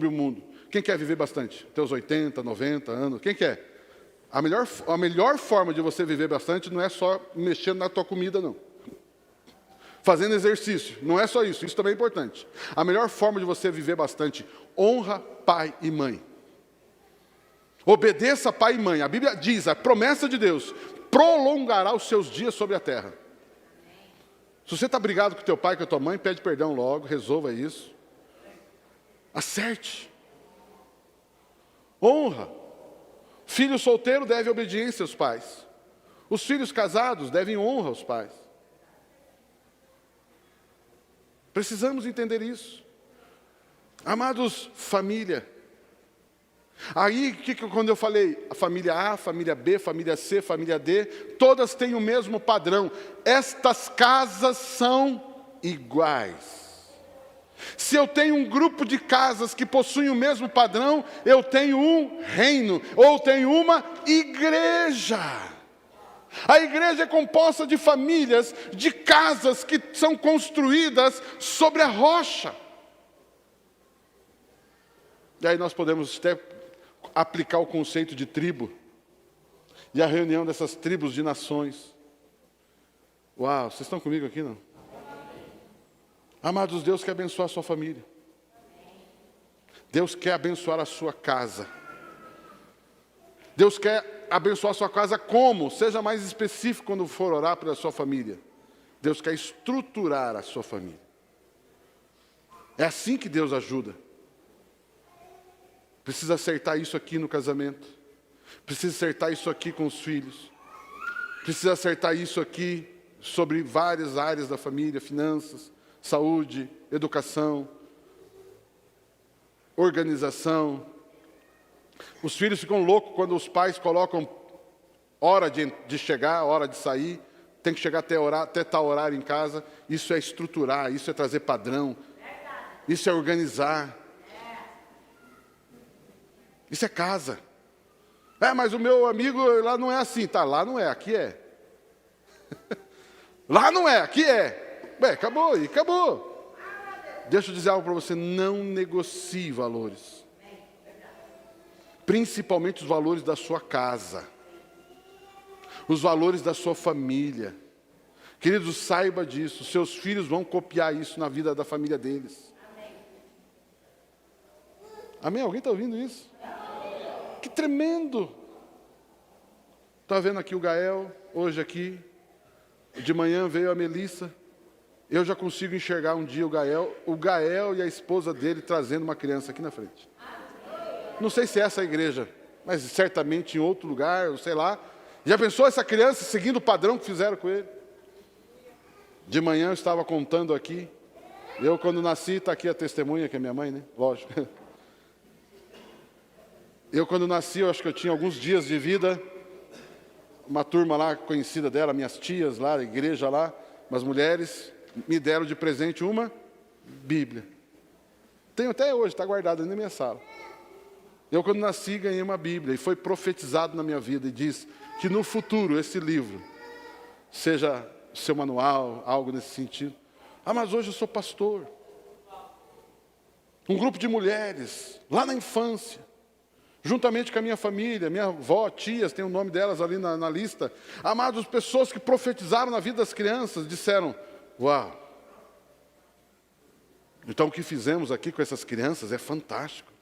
o mundo. Quem quer viver bastante? Até os 80, 90 anos? Quem quer? A melhor forma de você viver bastante não é só mexendo na tua comida, não. Fazendo exercício, não é só isso, isso também é importante. A melhor forma de você viver bastante, honra pai e mãe. Obedeça pai e mãe. A Bíblia diz, a promessa de Deus, prolongará os seus dias sobre a terra. Se você está brigado com teu pai, com a tua mãe, pede perdão logo, resolva isso. Acerte. Honra. Filho solteiro deve obediência aos pais. Os filhos casados devem honra aos pais. Precisamos entender isso. Amados, família. Aí, quando eu falei, a família A, família B, família C, família D, todas têm o mesmo padrão. Estas casas são iguais. Se eu tenho um grupo de casas que possuem o mesmo padrão, eu tenho um reino, ou tenho uma igreja. A igreja é composta de famílias, de casas que são construídas sobre a rocha. E aí nós podemos até aplicar o conceito de tribo, e a reunião dessas tribos de nações. Uau, vocês estão comigo aqui, não? Amados, Deus quer abençoar a sua família. Deus quer abençoar a sua casa. Deus quer abençoar a sua casa como? Seja mais específico quando for orar pela sua família. Deus quer estruturar a sua família. É assim que Deus ajuda. Precisa acertar isso aqui no casamento. Precisa acertar isso aqui com os filhos. Precisa acertar isso aqui sobre várias áreas da família, finanças, saúde, educação, organização. Os filhos ficam loucos quando os pais colocam hora de chegar, hora de sair, tem que chegar até tal horário em casa. Isso é estruturar, isso é trazer padrão, isso é organizar. Isso é casa. Mas o meu amigo lá não é assim. Tá, lá não é, aqui é. Lá não é, aqui é. Acabou, e acabou. Deixa eu dizer algo para você, não negocie valores. Principalmente os valores da sua casa. Os valores da sua família. Queridos, saiba disso. Seus filhos vão copiar isso na vida da família deles. Amém? Alguém está ouvindo isso? Que tremendo! Está vendo aqui o Gael, hoje aqui. De manhã veio a Melissa. Eu já consigo enxergar um dia o Gael e a esposa dele trazendo uma criança aqui na frente. Não sei se é essa a igreja, mas certamente em outro lugar, sei lá. Já pensou essa criança seguindo o padrão que fizeram com ele? De manhã eu estava contando aqui. Eu, quando nasci, está aqui a testemunha, que é minha mãe, né? Lógico. Eu, quando nasci, eu acho que eu tinha alguns dias de vida. Uma turma lá, conhecida dela, minhas tias lá, a igreja lá, umas mulheres, me deram de presente uma Bíblia. Tenho até hoje, está guardada na minha sala. Eu, quando nasci, ganhei uma Bíblia, e foi profetizado na minha vida, e diz que no futuro, esse livro, seja seu manual, algo nesse sentido. Mas hoje eu sou pastor. Um grupo de mulheres, lá na infância, juntamente com a minha família, minha avó, tias, tem o nome delas ali na lista. Amados, pessoas que profetizaram na vida das crianças, disseram, uau. Então o que fizemos aqui com essas crianças é fantástico.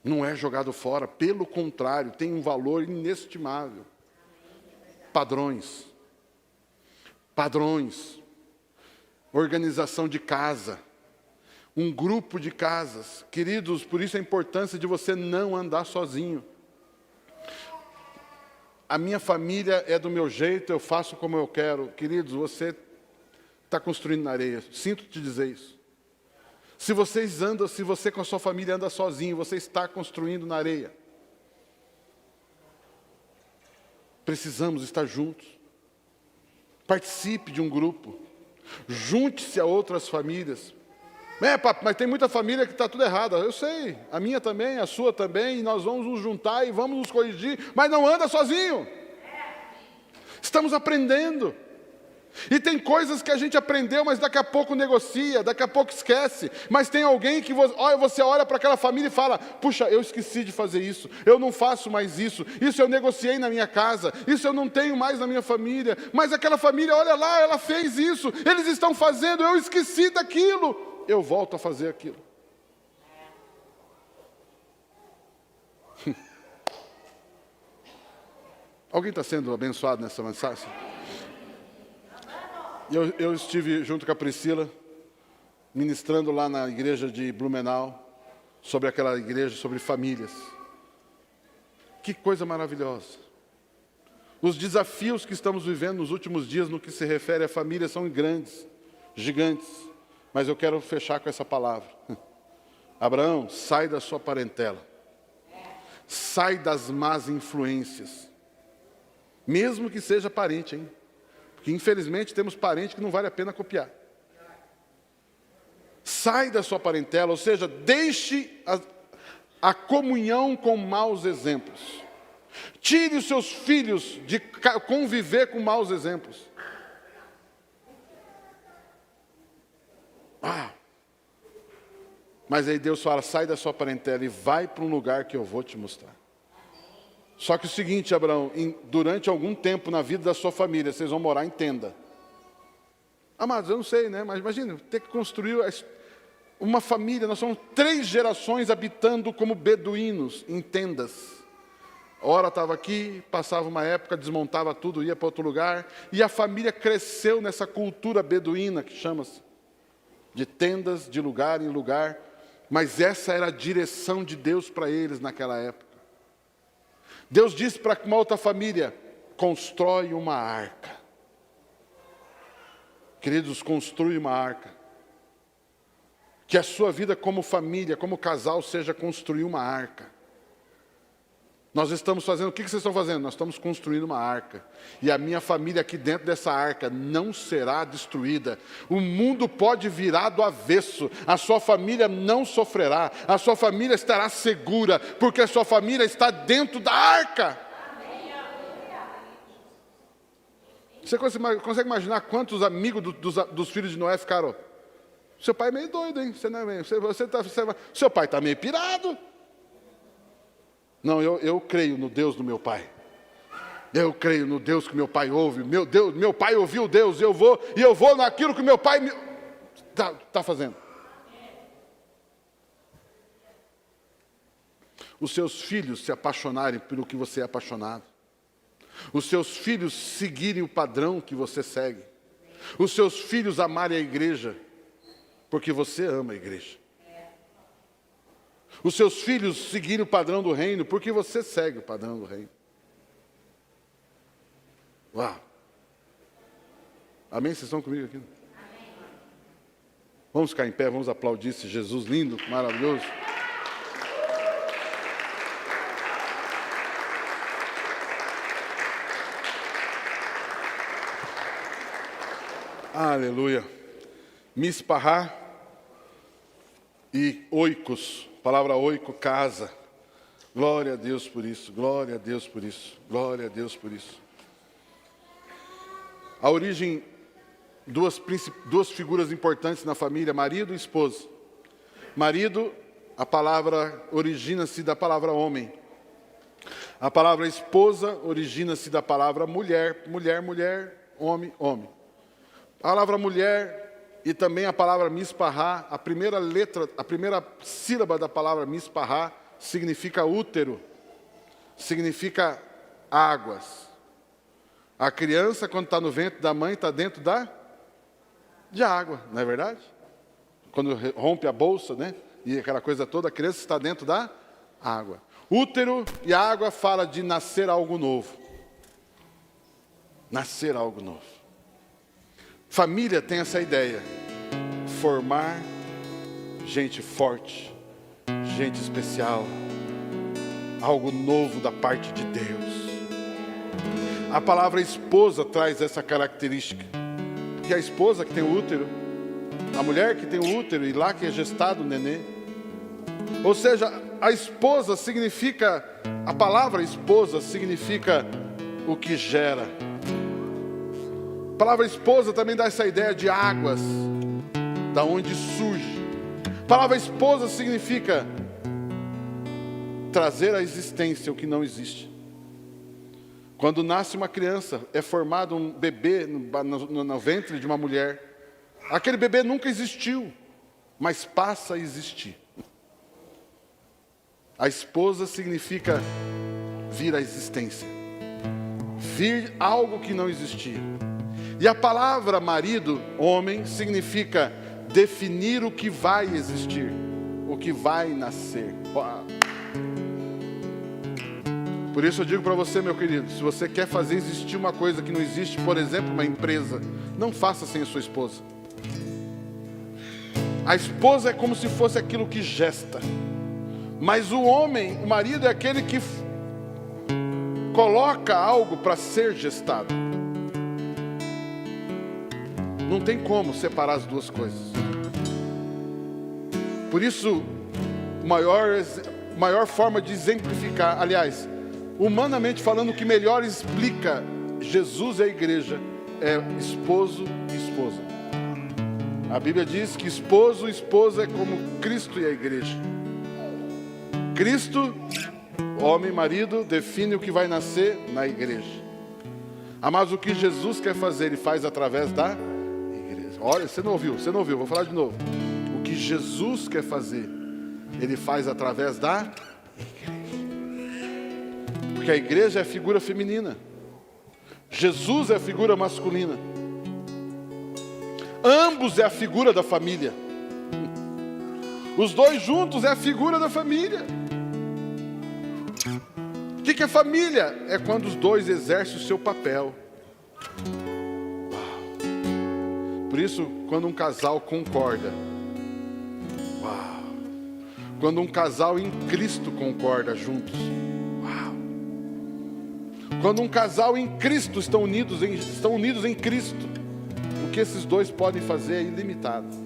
Não é jogado fora, pelo contrário, tem um valor inestimável. Padrões. Padrões. Organização de casa. Um grupo de casas. Queridos, por isso a importância de você não andar sozinho. A minha família é do meu jeito, eu faço como eu quero. Queridos, você está construindo na areia. Sinto te dizer isso. Se você com a sua família anda sozinho, você está construindo na areia. Precisamos estar juntos. Participe de um grupo. Junte-se a outras famílias. Papai, mas tem muita família que está tudo errada. Eu sei, a minha também, a sua também, e nós vamos nos juntar e vamos nos corrigir, mas não anda sozinho. Estamos aprendendo. E tem coisas que a gente aprendeu, mas daqui a pouco negocia, daqui a pouco esquece. Mas tem alguém que você olha para aquela família e fala: puxa, eu esqueci de fazer isso, eu não faço mais isso eu negociei na minha casa, isso eu não tenho mais na minha família. Mas aquela família, olha lá, ela fez isso, eles estão fazendo, eu esqueci daquilo, eu volto a fazer aquilo. Alguém está sendo abençoado nessa mensagem? Eu estive junto com a Priscila, ministrando lá na igreja de Blumenau, sobre aquela igreja, sobre famílias. Que coisa maravilhosa. Os desafios que estamos vivendo nos últimos dias, no que se refere à família, são grandes, gigantes. Mas eu quero fechar com essa palavra. Abraão, sai da sua parentela. Sai das más influências. Mesmo que seja parente, hein? Porque infelizmente temos parentes que não vale a pena copiar. Sai da sua parentela, ou seja, deixe a comunhão com maus exemplos. Tire os seus filhos de conviver com maus exemplos. Mas aí Deus fala: sai da sua parentela e vai para um lugar que eu vou te mostrar. Só que o seguinte, Abraão, durante algum tempo na vida da sua família, vocês vão morar em tenda. Amados, eu não sei, né? Mas imagina, ter que construir uma família. Nós somos 3 gerações habitando como beduínos em tendas. Ora estava aqui, passava uma época, desmontava tudo, ia para outro lugar. E a família cresceu nessa cultura beduína, que chama-se de tendas, de lugar em lugar. Mas essa era a direção de Deus para eles naquela época. Deus disse para uma outra família: constrói uma arca. Queridos, construi uma arca. Que a sua vida como família, como casal, seja construir uma arca. Nós estamos fazendo, o que vocês estão fazendo? Nós estamos construindo uma arca. E a minha família aqui dentro dessa arca não será destruída. O mundo pode virar do avesso. A sua família não sofrerá. A sua família estará segura, porque a sua família está dentro da arca. Você consegue imaginar quantos amigos dos filhos de Noé ficaram? Seu pai é meio doido, hein? Seu pai está meio pirado. Não, eu creio no Deus do meu pai. Eu creio no Deus que meu pai ouve. Meu pai ouviu Deus, e eu vou naquilo que meu pai está fazendo. Os seus filhos se apaixonarem pelo que você é apaixonado. Os seus filhos seguirem o padrão que você segue. Os seus filhos amarem a igreja, porque você ama a igreja. Os seus filhos seguirem o padrão do reino, porque você segue o padrão do reino. Uau! Amém? Vocês estão comigo aqui? Amém. Vamos ficar em pé, vamos aplaudir esse Jesus lindo, maravilhoso. Aleluia. Misparrá e oikos. Palavra oiko, casa. Glória a Deus por isso, glória a Deus por isso, glória a Deus por isso. A origem, duas figuras importantes na família, marido e esposa. Marido, a palavra origina-se da palavra homem. A palavra esposa origina-se da palavra mulher, mulher, homem, homem. A palavra mulher e também a palavra misparrá, a primeira sílaba da palavra misparrá significa útero, significa águas. A criança, quando está no ventre da mãe, está dentro de água, não é verdade? Quando rompe a bolsa, né? E aquela coisa toda, a criança está dentro da água. Útero e água fala de nascer algo novo. Nascer algo novo. Família tem essa ideia, formar gente forte, gente especial, algo novo da parte de Deus. A palavra esposa traz essa característica, porque a esposa que tem o útero, a mulher que tem o útero e lá que é gestado o nenê, ou seja, a esposa significa, a palavra esposa significa o que gera. A palavra esposa também dá essa ideia de águas, da onde surge. A palavra esposa significa trazer à existência o que não existe. Quando nasce uma criança, é formado um bebê no ventre de uma mulher. Aquele bebê nunca existiu, mas passa a existir. A esposa significa vir à existência, vir algo que não existia. E a palavra marido, homem, significa definir o que vai existir, o que vai nascer. Uau. Por isso eu digo para você, meu querido, se você quer fazer existir uma coisa que não existe, por exemplo, uma empresa, não faça sem a sua esposa. A esposa é como se fosse aquilo que gesta. Mas o homem, o marido, é aquele que coloca algo para ser gestado. Não tem como separar as duas coisas. Por isso, maior forma de exemplificar, aliás, humanamente falando, o que melhor explica Jesus e a igreja é esposo e esposa. A Bíblia diz que esposo e esposa é como Cristo e a igreja. Cristo, homem e marido, define o que vai nascer na igreja. Mas o que Jesus quer fazer, Ele faz através da igreja. Olha, você não ouviu, vou falar de novo. O que Jesus quer fazer, Ele faz através da igreja. Porque a igreja é a figura feminina. Jesus é a figura masculina. Ambos é a figura da família. Os dois juntos é a figura da família. O que é família? É quando os dois exercem o seu papel. Uau. Por isso, quando um casal concorda. Uau. Quando um casal em Cristo concorda juntos. Uau. Quando um casal em Cristo estão unidos em Cristo, o que esses dois podem fazer é ilimitado.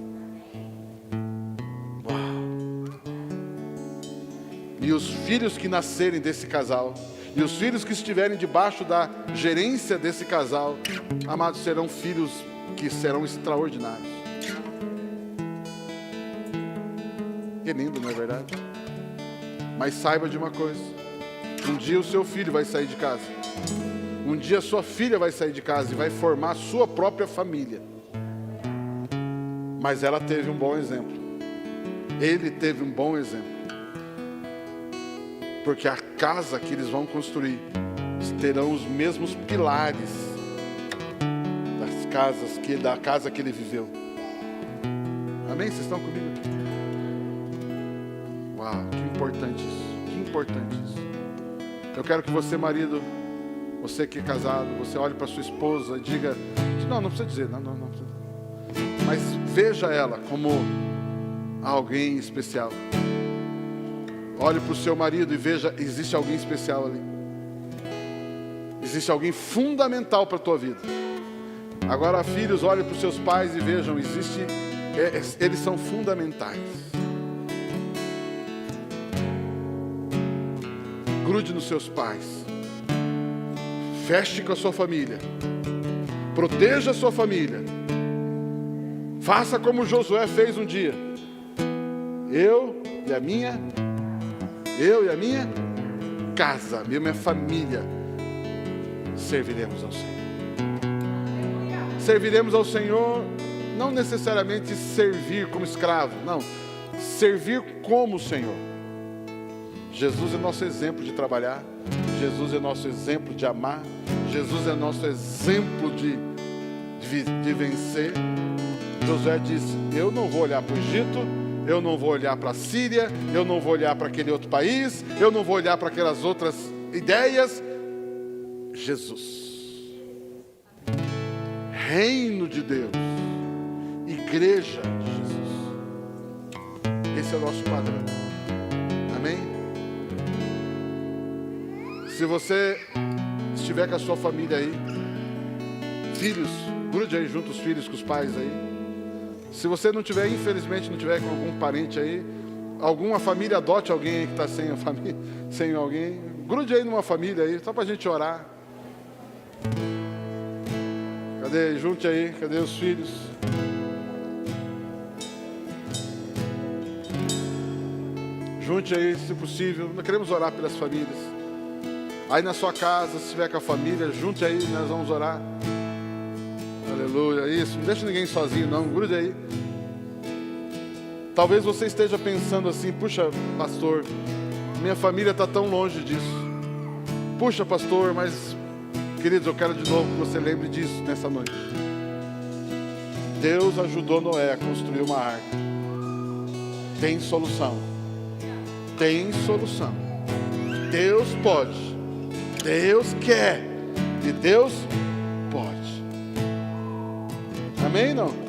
E os filhos que nascerem desse casal, e os filhos que estiverem debaixo da gerência desse casal, amados, serão filhos que serão extraordinários. Que lindo, não é verdade? Mas saiba de uma coisa: um dia o seu filho vai sair de casa, um dia a sua filha vai sair de casa e vai formar a sua própria família. Mas ela teve um bom exemplo, ele teve um bom exemplo. Porque a casa que eles vão construir terão os mesmos pilares da casa que ele viveu. Amém? Vocês estão comigo aqui? Uau, que importante isso. Que importante isso. Eu quero que você, marido, você que é casado, você olhe para sua esposa e diga: não precisa dizer, não precisa. Mas veja ela como alguém especial. Olhe para o seu marido e veja, existe alguém especial ali. Existe alguém fundamental para a tua vida. Agora, filhos, olhem para os seus pais e vejam, eles são fundamentais. Grude nos seus pais. Feche com a sua família. Proteja a sua família. Faça como Josué fez um dia. Eu e a minha casa, minha família, serviremos ao Senhor. Serviremos ao Senhor, não necessariamente servir como escravo, não. Servir como o Senhor. Jesus é nosso exemplo de trabalhar. Jesus é nosso exemplo de amar. Jesus é nosso exemplo de vencer. Josué disse: eu não vou olhar para o Egito, eu não vou olhar para a Síria, eu não vou olhar para aquele outro país, eu não vou olhar para aquelas outras ideias. Jesus. Reino de Deus. Igreja de Jesus. Esse é o nosso padrão. Amém? Se você estiver com a sua família aí, filhos, grude aí junto os filhos com os pais aí. Se você não tiver, infelizmente, não tiver com algum parente aí, alguma família, adote alguém aí que está sem a família, sem alguém. Grude aí numa família aí, só para a gente orar. Cadê? Junte aí. Cadê os filhos? Junte aí, se possível. Nós queremos orar pelas famílias. Aí na sua casa, se estiver com a família, junte aí, nós vamos orar. Aleluia. Isso, não deixa ninguém sozinho não, grude aí. Talvez você esteja pensando assim: puxa, pastor, minha família está tão longe disso. Puxa, pastor, mas, queridos, eu quero de novo que você lembre disso nessa noite. Deus ajudou Noé a construir uma arca. Tem solução. Tem solução. Deus pode. Deus quer. E Deus pode. Amém, não?